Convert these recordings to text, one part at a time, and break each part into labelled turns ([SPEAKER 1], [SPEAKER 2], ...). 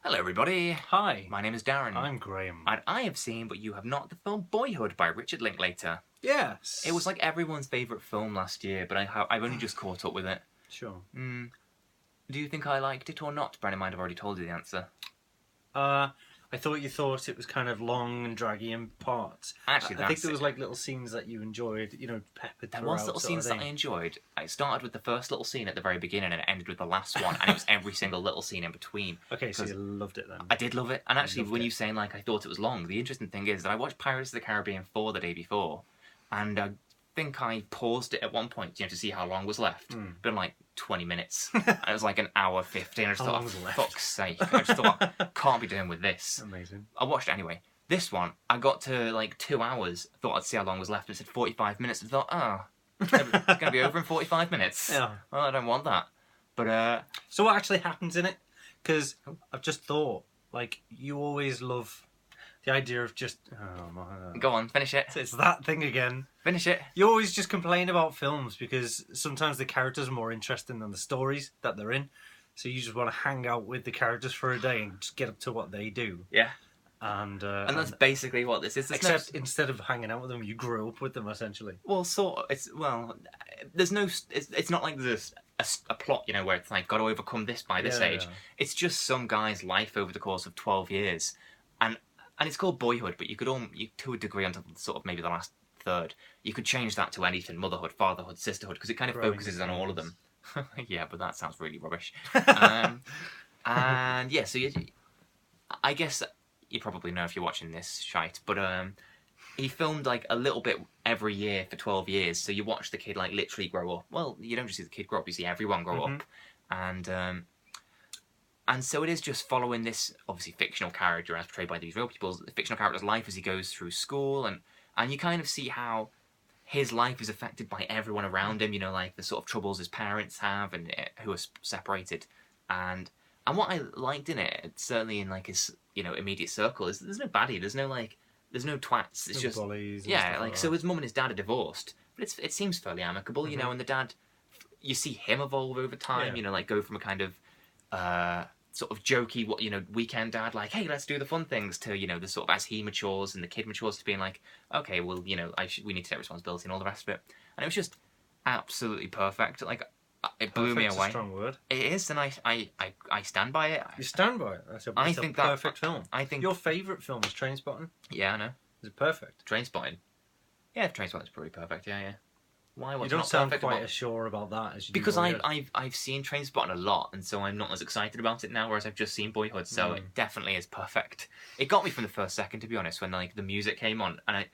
[SPEAKER 1] Hello everybody,
[SPEAKER 2] Hi,
[SPEAKER 1] my name is Darren,
[SPEAKER 2] I'm Graham.
[SPEAKER 1] and I have seen, but you have not, the film Boyhood by Richard Linklater.
[SPEAKER 2] Yes.
[SPEAKER 1] It was like everyone's favourite film last year, but I've only just caught up with it.
[SPEAKER 2] Sure.
[SPEAKER 1] Do you think I liked it or not? Bearing in mind I've already told you the answer.
[SPEAKER 2] I thought you thought it was kind of long and draggy in parts.
[SPEAKER 1] Actually,
[SPEAKER 2] I think
[SPEAKER 1] that's
[SPEAKER 2] there was
[SPEAKER 1] it.
[SPEAKER 2] like little scenes that you enjoyed, peppered
[SPEAKER 1] There
[SPEAKER 2] throughout.
[SPEAKER 1] was little
[SPEAKER 2] sort of
[SPEAKER 1] scenes that I
[SPEAKER 2] thing.
[SPEAKER 1] enjoyed. I started with the first little scene at the very beginning and it ended with the last one, and it was every single little scene in between.
[SPEAKER 2] Okay, so
[SPEAKER 1] 'Cause
[SPEAKER 2] you loved it then.
[SPEAKER 1] I did love it, and actually
[SPEAKER 2] loved
[SPEAKER 1] when
[SPEAKER 2] it.
[SPEAKER 1] you saying like I thought it was long, the interesting thing is that I watched Pirates of the Caribbean 4 the day before, and I think I paused it at one point, to see how long was left. Been like 20 minutes. And it was like an hour 15. I just
[SPEAKER 2] How
[SPEAKER 1] thought,
[SPEAKER 2] long's
[SPEAKER 1] oh,
[SPEAKER 2] left?
[SPEAKER 1] fuck's sake. I just thought, can't be doing with this.
[SPEAKER 2] Amazing.
[SPEAKER 1] I watched it anyway. This one, I got to like 2 hours, thought I'd see how long was left, and it said 45 minutes, and thought, oh, it's going to be over in 45 minutes.
[SPEAKER 2] Yeah.
[SPEAKER 1] Well, I don't want that. But,
[SPEAKER 2] So what actually happens in it? Because I've just thought, like, you always love the idea of just... Oh, my...
[SPEAKER 1] go on, finish it.
[SPEAKER 2] It's that thing again.
[SPEAKER 1] Finish it.
[SPEAKER 2] You always just complain about films because sometimes the characters are more interesting than the stories that they're in. So you just want to hang out with the characters for a day and just get up to what they do.
[SPEAKER 1] Yeah.
[SPEAKER 2] And
[SPEAKER 1] that's basically what this is.
[SPEAKER 2] Except instead of hanging out with them, you grew up with them essentially.
[SPEAKER 1] Well, sort of. There's no. It's not like there's a plot, where it's like got to overcome this by this age.
[SPEAKER 2] Yeah.
[SPEAKER 1] It's just some guy's life over the course of 12 years, and it's called Boyhood. But you could to a degree, until sort of maybe the last third, you could change that to anything: motherhood, fatherhood, sisterhood, because it kind of focuses on all of them. Yeah, but that sounds really rubbish. And yeah, so I guess. You probably know if you're watching this shite, but he filmed like a little bit every year for 12 years, so you watch the kid like literally grow up. Well, you don't just see the kid grow up, you see everyone grow up. And so it is just following this obviously fictional character as portrayed by these real people, the fictional character's life as he goes through school, and you kind of see how his life is affected by everyone around him, like the sort of troubles his parents have and who are separated. And what I liked in it, certainly in like his immediate circle, is there's no baddie, there's no twats. It's just
[SPEAKER 2] bullies.
[SPEAKER 1] Yeah, like so his mum and his dad are divorced, but it seems fairly amicable, and the dad, you see him evolve over time, like go from a kind of sort of jokey weekend dad, like hey, let's do the fun things, to the sort of as he matures and the kid matures to being like, okay, well we need to take responsibility and all the rest of it, and it was just absolutely perfect. Like it blew me away.
[SPEAKER 2] Perfect's a strong word.
[SPEAKER 1] It is, and I stand by it.
[SPEAKER 2] You stand by it. It's a perfect film.
[SPEAKER 1] I think
[SPEAKER 2] your favourite film is Trainspotting.
[SPEAKER 1] Yeah, I know.
[SPEAKER 2] Is it perfect?
[SPEAKER 1] Trainspotting. Yeah, Trainspotting's pretty perfect. Yeah. Why? What's
[SPEAKER 2] you don't
[SPEAKER 1] not
[SPEAKER 2] sound
[SPEAKER 1] perfect
[SPEAKER 2] quite
[SPEAKER 1] about...
[SPEAKER 2] as sure about that as you
[SPEAKER 1] because
[SPEAKER 2] do Boyhood.
[SPEAKER 1] I've seen Trainspotting a lot, and so I'm not as excited about it now. Whereas I've just seen Boyhood, so it definitely is perfect. It got me from the first second, to be honest, when like the music came on, and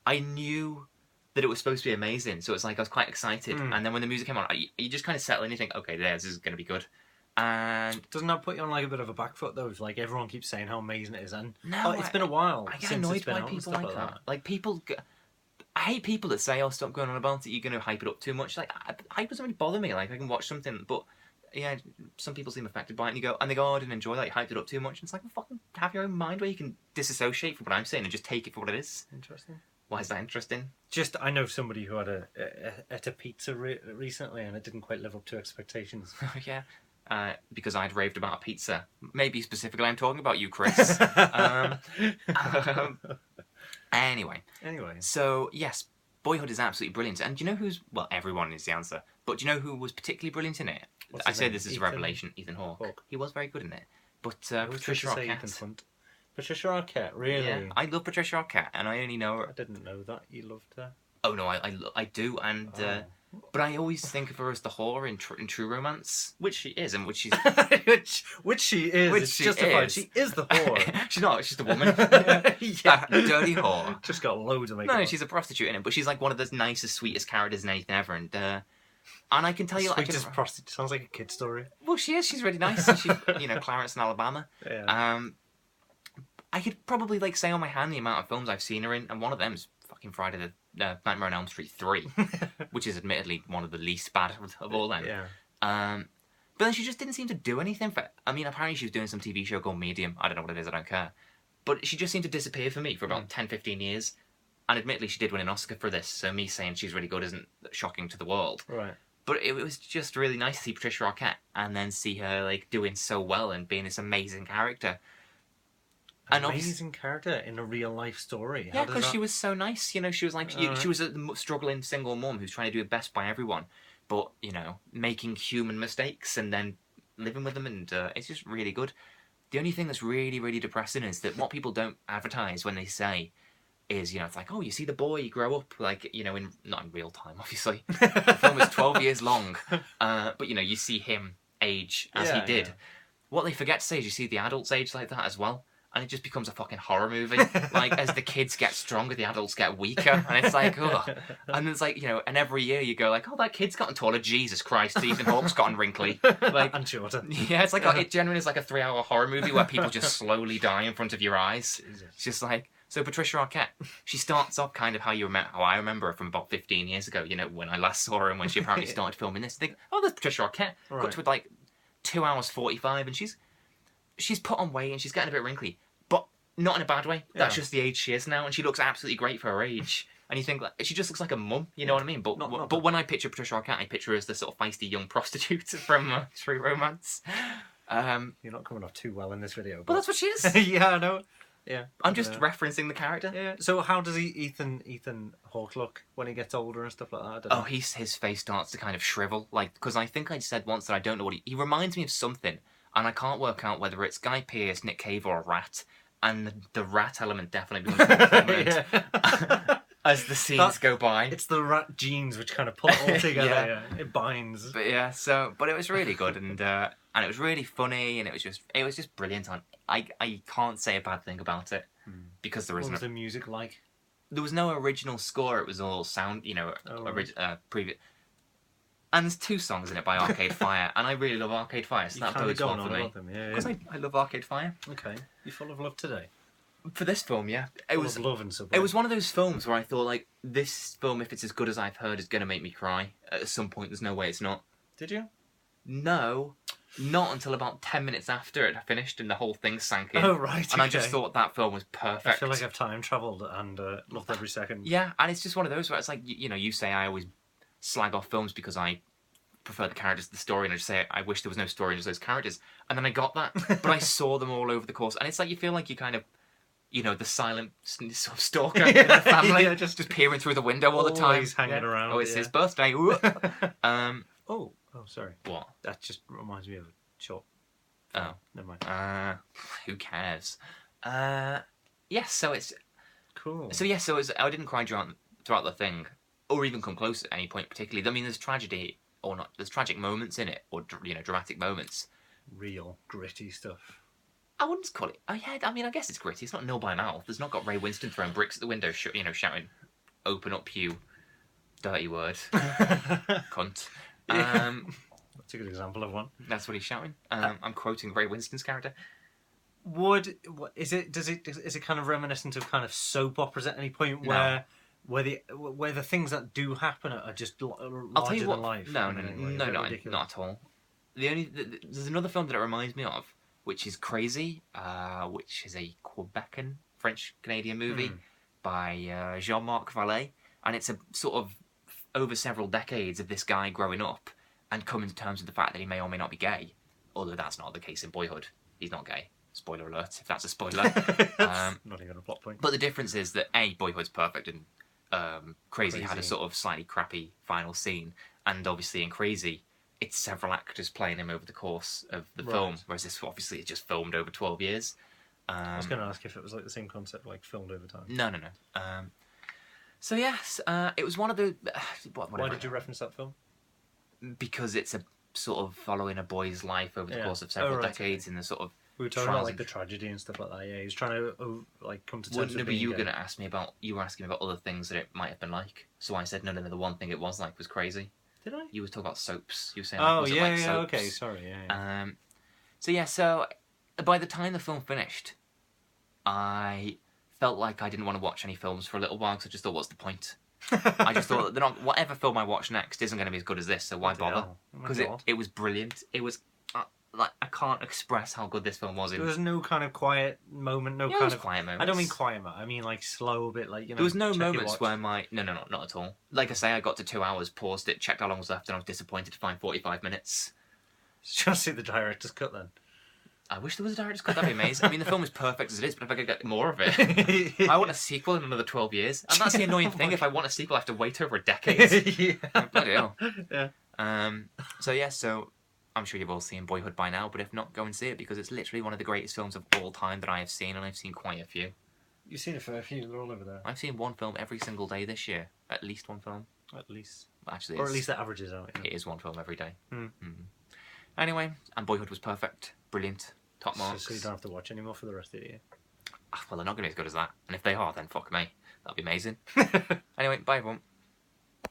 [SPEAKER 1] I knew that it was supposed to be amazing, so it's like I was quite excited, and then when the music came on, you just kind of settle in and you think, okay, this is going to be good. And
[SPEAKER 2] doesn't that put you on like a bit of a back foot though? If like everyone keeps saying how amazing it is, and
[SPEAKER 1] no,
[SPEAKER 2] it's been a while.
[SPEAKER 1] I get
[SPEAKER 2] since
[SPEAKER 1] annoyed
[SPEAKER 2] it's been
[SPEAKER 1] by
[SPEAKER 2] out and
[SPEAKER 1] people
[SPEAKER 2] stuff
[SPEAKER 1] like that. Like people, I hate people that say, "Oh, stop going on about it. You're going to hype it up too much." Like hype doesn't really bother me. Like I can watch something, but yeah, some people seem affected by it, and they go, "Oh, I didn't enjoy that. You hyped it up too much." And it's like, well, fucking have your own mind where you can disassociate from what I'm saying and just take it for what it is.
[SPEAKER 2] Interesting.
[SPEAKER 1] Why is that interesting?
[SPEAKER 2] Just, I know somebody who had a pizza recently and it didn't quite live up to expectations.
[SPEAKER 1] Yeah. Because I'd raved about a pizza. Maybe specifically I'm talking about you, Chris. Anyway. So, yes, Boyhood is absolutely brilliant. And do you know who's... Well, everyone is the answer. But do you know who was particularly brilliant in it? I say this is a revelation, Ethan Hawke. He was very good in it. But Patricia Arquette...
[SPEAKER 2] Patricia Arquette, really?
[SPEAKER 1] Yeah, I love Patricia Arquette, and I only know her...
[SPEAKER 2] I didn't know that. You loved her?
[SPEAKER 1] Oh, no, I do, and... But I always think of her as the whore in True Romance, which she is, and which she's...
[SPEAKER 2] which she is. It's justified. She is the whore.
[SPEAKER 1] She's not, she's the woman.
[SPEAKER 2] Yeah.
[SPEAKER 1] That dirty whore.
[SPEAKER 2] Just got loads of makeup.
[SPEAKER 1] No, she's a prostitute in it, but she's like one of the nicest, sweetest characters in anything ever, and I can tell you...
[SPEAKER 2] Sweetest prostitute. Sounds like a kid story.
[SPEAKER 1] Well, she is. She's really nice. And she's, Clarence in Alabama.
[SPEAKER 2] Yeah.
[SPEAKER 1] I could probably say on my hand the amount of films I've seen her in, and one of them is fucking Friday the Nightmare on Elm Street 3, which is admittedly one of the least bad of all them.
[SPEAKER 2] Yeah.
[SPEAKER 1] But then she just didn't seem to do anything for... I mean, apparently she was doing some TV show called Medium. I don't know what it is, I don't care. But she just seemed to disappear for me for about 10, 15 years. And admittedly, she did win an Oscar for this, so me saying she's really good isn't shocking to the world.
[SPEAKER 2] Right.
[SPEAKER 1] But it was just really nice to see Patricia Arquette and then see her like doing so well and being this amazing character.
[SPEAKER 2] Amazing character in a real life story.
[SPEAKER 1] Yeah, because she was so nice. You know, she was like she was a struggling single mum who's trying to do her best by everyone, but you know, making human mistakes and then living with them, and it's just really good. The only thing that's really, really depressing is that what people don't advertise when they say is, you know, it's like, oh, you see the boy grow up, like, you know, not in real time, obviously. The film is 12 years long, but, you know, you see him age as he did. Yeah. What they forget to say is you see the adults age like that as well, and it just becomes a fucking horror movie. Like, as the kids get stronger, the adults get weaker, and it's like, ugh. And it's like, you know, and every year you go like, oh, that kid's gotten taller, Jesus Christ, Ethan Hawke's gotten wrinkly. Like,
[SPEAKER 2] and shorter.
[SPEAKER 1] Yeah, it's like, it genuinely is like a 3-hour horror movie where people just slowly die in front of your eyes. Jesus. It's just like... So Patricia Arquette, she starts off kind of how I remember her from about 15 years ago, you know, when I last saw her and when she apparently started filming this. Think, oh, there's Patricia Arquette. Right. Got to like 2 hours 45, and she's put on weight and she's getting a bit wrinkly, but not in a bad way. Yeah. That's just the age she is now, and she looks absolutely great for her age. And you think like she just looks like a mum, you know what I mean? But but when I picture Patricia Arquette, I picture her as the sort of feisty young prostitute from True Romance.
[SPEAKER 2] You're not coming off too well in this video.
[SPEAKER 1] But that's what she is.
[SPEAKER 2] Yeah, I know. Yeah,
[SPEAKER 1] I'm just referencing the character.
[SPEAKER 2] Yeah. So how does Ethan Hawke look when he gets older and stuff like that? I don't know.
[SPEAKER 1] His face starts to kind of shrivel, like because I think I said once that I don't know what he reminds me of something, and I can't work out whether it's Guy Pearce, Nick Cave, or a rat. And the rat element definitely becomes more prominent as the scenes go by.
[SPEAKER 2] It's the rat genes which kind of pull it all together. Yeah. It binds.
[SPEAKER 1] But yeah, but it was really good, and it was really funny, and it was just brilliant. I can't say a bad thing about it because there is
[SPEAKER 2] what was the music like?
[SPEAKER 1] There was no original score. It was all sound, you know, previous. And there's 2 songs in it by Arcade Fire, and I really love Arcade Fire, so that bodes well for me. Because I love Arcade Fire.
[SPEAKER 2] Okay, you're full of love today.
[SPEAKER 1] For this film, yeah,
[SPEAKER 2] it was love and support.
[SPEAKER 1] It was one of those films where I thought, like, this film, if it's as good as I've heard, is going to make me cry at some point. There's no way it's not.
[SPEAKER 2] Did you?
[SPEAKER 1] No, not until about 10 minutes after it had finished and the whole thing sank in.
[SPEAKER 2] Oh right,
[SPEAKER 1] and I just thought that film was perfect.
[SPEAKER 2] I feel like I've time travelled and loved every second.
[SPEAKER 1] Yeah, and it's just one of those where it's like, you know, you say I always slag off films because I prefer the characters to the story, and I just say I wish there was no story in just those characters, and then I got that, but I saw them all over the course, and it's like you feel like you kind of, you know, the silent sort of stalker in the family, just peering through the window all the time.
[SPEAKER 2] He's hanging around.
[SPEAKER 1] Oh, it's his birthday.
[SPEAKER 2] Oh, sorry.
[SPEAKER 1] What?
[SPEAKER 2] That just reminds me of a short.
[SPEAKER 1] Oh,
[SPEAKER 2] never mind.
[SPEAKER 1] Who cares? Yes, so it's
[SPEAKER 2] cool.
[SPEAKER 1] So yes, I didn't cry throughout the thing, or even come close at any point particularly. I mean, there's tragedy or not. There's tragic moments in it, or you know, dramatic moments.
[SPEAKER 2] Real gritty stuff.
[SPEAKER 1] I wouldn't call it. Oh yeah, I mean, I guess it's gritty. It's not nil by mouth. There's not got Ray Winston throwing bricks at the window, you know, shouting, "Open up, you dirty word, cunt."
[SPEAKER 2] That's a good example of one.
[SPEAKER 1] That's what he's shouting. I'm quoting Ray Winston's character.
[SPEAKER 2] Is it kind of reminiscent of kind of soap oppers at any point where the things that do happen are just larger than life?
[SPEAKER 1] No, not at all. There's another film that it reminds me of, which is Crazy, which is a Quebecan French-Canadian movie by Jean-Marc Vallée, and it's a sort of over several decades of this guy growing up and coming to terms with the fact that he may or may not be gay, although that's not the case in Boyhood. He's not gay. Spoiler alert, if that's a spoiler.
[SPEAKER 2] Not even a plot point.
[SPEAKER 1] But the difference is that Boyhood's perfect, and Crazy had a sort of slightly crappy final scene, and obviously in Crazy, it's several actors playing him over the course of the film, whereas this obviously is just filmed over 12 years.
[SPEAKER 2] I was going to ask if it was like the same concept, like filmed over time.
[SPEAKER 1] No. So yes, it was one of the...
[SPEAKER 2] Why did you reference that film?
[SPEAKER 1] Because it's a sort of following a boy's life over the course of several decades in the sort of...
[SPEAKER 2] We were talking about like the tragedy and stuff like that. Yeah, he was trying to like come to terms with
[SPEAKER 1] being you were going to ask me about... You were asking about other things that it might have been like. So I said, no, the one thing it was like was Crazy.
[SPEAKER 2] Did I?
[SPEAKER 1] You were talking about soaps. You were saying,
[SPEAKER 2] soaps? Okay, sorry, yeah.
[SPEAKER 1] So by the time the film finished, I felt like I didn't want to watch any films for a little while because I just thought, what's the point? I just thought that whatever film I watch next isn't going to be as good as this, so why bother? Because it was brilliant. It was like I can't express how good this film was.
[SPEAKER 2] There was no kind of quiet moment, no
[SPEAKER 1] Yeah,
[SPEAKER 2] kind of
[SPEAKER 1] quiet moments.
[SPEAKER 2] I don't mean quiet moment. I mean like slow, a bit like, you know.
[SPEAKER 1] There was no moments where no, not at all. Like I say, I got to 2 hours, paused it, checked how long was left, and I was disappointed to find 45 minutes.
[SPEAKER 2] Just see the director's cut then.
[SPEAKER 1] I wish there was a director's cut. That'd be amazing. I mean, the film is perfect as it is, but if I could get more of it, I want a sequel in another 12 years, and that's the annoying thing. If I want a sequel, I have to wait over a decade.
[SPEAKER 2] Yeah.
[SPEAKER 1] Bloody hell.
[SPEAKER 2] Yeah.
[SPEAKER 1] So I'm sure you've all seen Boyhood by now, but if not, go and see it because it's literally one of the greatest films of all time that I have seen, and I've seen quite a few.
[SPEAKER 2] You've seen a fair few. They're all over there.
[SPEAKER 1] I've seen one film every single day this year. At least one film.
[SPEAKER 2] At least.
[SPEAKER 1] Actually,
[SPEAKER 2] or at least the averages out.
[SPEAKER 1] It is one film every day.
[SPEAKER 2] Mm.
[SPEAKER 1] Anyway, and Boyhood was perfect. Brilliant. Top marks.
[SPEAKER 2] So you don't have to watch anymore for the rest of the year.
[SPEAKER 1] Well, they're not going to be as good as that. And if they are, then fuck me. That'll be amazing. Anyway, bye everyone.